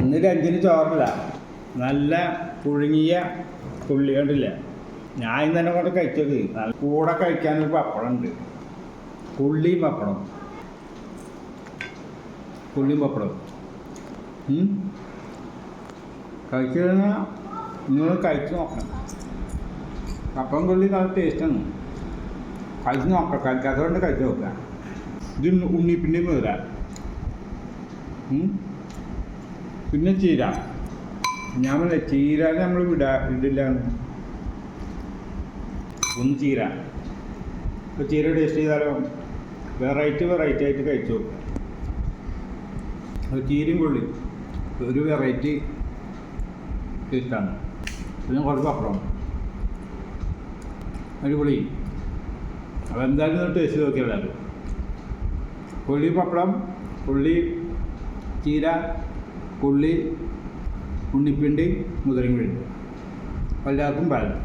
ഇന്ന് ലഞ്ചിന് ചോറില്ല, നല്ല പുഴുങ്ങിയ പുള്ളി കണ്ടില്ല. ഞാൻ ഇന്ന് തന്നെ കൊണ്ട് കഴിച്ചത്. കൂടെ കഴിക്കാനൊരു പപ്പടം ഉണ്ട്, പുള്ളിയും പപ്പടം. കഴിച്ചു കഴിഞ്ഞാൽ നിങ്ങൾ കഴിച്ച് നോക്കണം. പപ്പടം പുള്ളി നല്ല ടേസ്റ്റാണ്. കഴിച്ച് നോക്കാം, കഴിക്കാത്തതുകൊണ്ട് കഴിച്ച് നോക്കുക. ഇത് ഉണ്ണിപ്പിൻ്റെയും വരാം. പിന്നെ ചീര, ഞാൻ പറഞ്ഞ ചീര നമ്മൾ ഇടില്ല. ഒന്ന് ചീര, ഇപ്പോൾ ചീര ടേസ്റ്റ് ചെയ്താലോ, വെറൈറ്റി ആയിട്ട് കഴിച്ചു നോക്കുക. അത് ചീരയും പുള്ളി ഒരു വെറൈറ്റി ടേസ്റ്റാണ്. പിന്നെ കുറച്ച് പപ്പടം അടിപൊളി. അതെന്തായാലും ടേസ്റ്റ് നോക്കിയാലും പുള്ളി പപ്പടം, പുള്ളി ചീര, പുള്ളി ഉണ്ണിപ്പിണ്ടി, മുതിരയും വീഴും എല്ലാവർക്കും പാലും.